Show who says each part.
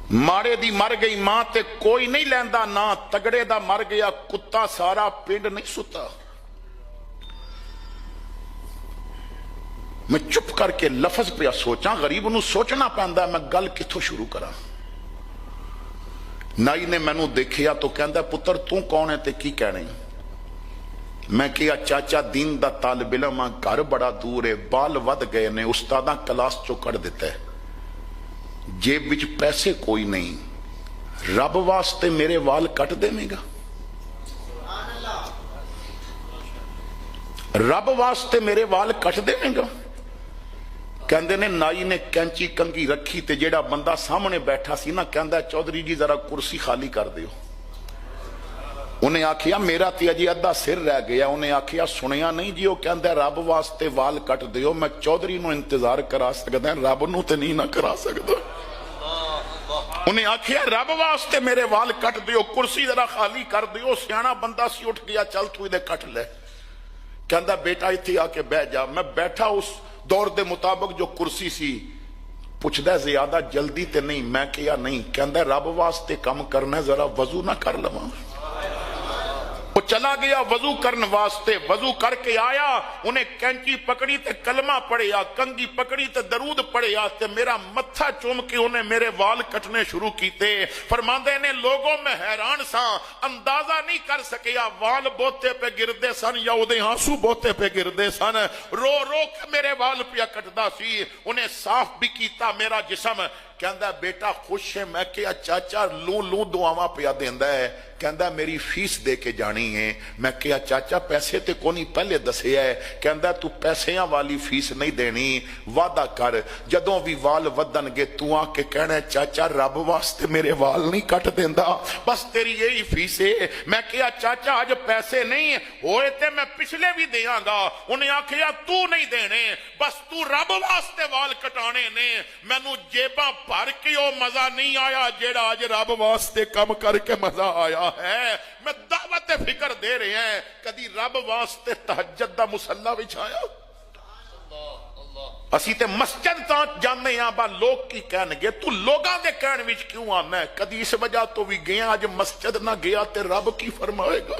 Speaker 1: माड़े दी मर गई मां ते कोई नहीं लैंदा ना, तगड़े दा मर गया कुत्ता सारा पिंड नहीं सुता। मैं चुप करके लफज पे सोचा, गरीब नूं सोचना पैंदा मैं गल कित्थों शुरू करा। नाई ने मैनू देखिया तो कहंदा पुत्र तू कौन है ते की कहने। मैं कहा चाचा दीन दा तालिब इल्म आ, घर बड़ा दूर है, बाल वध गए ने, उस्तादा क्लास चो कढ़ दिता है, जेब विच पैसे कोई नहीं, रब वास्ते मेरे वाल कट देवेगा? रब वास्ते मेरे वाल कट देवेगा? कहंदे ने नाई ने कैंची कंघी रखी ते जेड़ा बंदा सामने बैठा सी ना कहंदा चौधरी जी जरा कुर्सी खाली कर दियो। उन्हें आखिया मेरा ते अजे अद्धा सिर रह गया। उन्हें आखिया सुनिया नहीं जी, वह कहंदा रब वास्ते वाल कट दियो। मैं चौधरी नूं इंतजार करा सकदा, रब नूं ते नहीं ना करा सकदा। उन्हें आखिया रब वास्ते मेरे वाल कट दियो, कुर्सी जरा खाली कर दियो। सियाना बंदा सी उठ गया, चल तू इहदे कट ले। कहंदा बेटा इत्थे आके बह जा। मैं बैठा उस दौर के मुताबिक जो कुर्सी सी। पुछदा ज्यादा जल्दी ते नहीं? मैं कहा नहीं। कहंदा रब वास्ते काम करना, जरा वजू ना कर लवां। वो चला गया वजू करने वास्ते, वजू करके आया, उन्हें कैंची पकड़ी ते कलमा पढ़िया, कंघी पकड़ी ते दरूद पढ़िया ते मेरा मत्था चूम के उन्हें मेरे वाल कटने शुरू किए। फरमांदे ने लोगों में हैरान सा, अंदाजा नहीं कर सकिया वाल बोते पे गिरदे सन या उदे आंसू बोते पे गिरदे सन। रो रो के मेरे वाल पिया कटदा सी। उन्हें साफ भी किया मेरा जिस्म। कहंदा बेटा खुश है? मैं क्या चाचा लू लू दुआवां पिया देंदा है। कहंदा मेरी फीस दे के जानी है। मैं क्या चाचा पैसे ते कोनी पहले दसे है। कहंदा तू पैसियां वाली फीस नहीं देनी, वादा कर जदों भी वाल वधणगे तू आके कहना चाचा रब वास्ते मेरे वाल नहीं कट देंदा, बस तेरी यही फीस है। मैं क्या चाचा अज पैसे नहीं होए ते मैं पिछले भी देंगा। उन्हें आखिया तू नहीं देने, बस तू रब वास्ते वाल कटाने ने। मैनू जेबां भर के ओ मजा नहीं आया जेड़ा अज रब वास्ते कम करके मजा आया है। मैं दावत फिक्र दे रहे हैं, कदी रब वास्ते तहज्जुद दा मुसल्ला विछाया? असी ते मस्जिद तां जाने आ, बा लोग की कहणगे तू लोगां दे कहण विच क्यों आना है? कदी इस वजह तो भी गया, अज मस्जिद ना गया ते रब की फरमाएगा?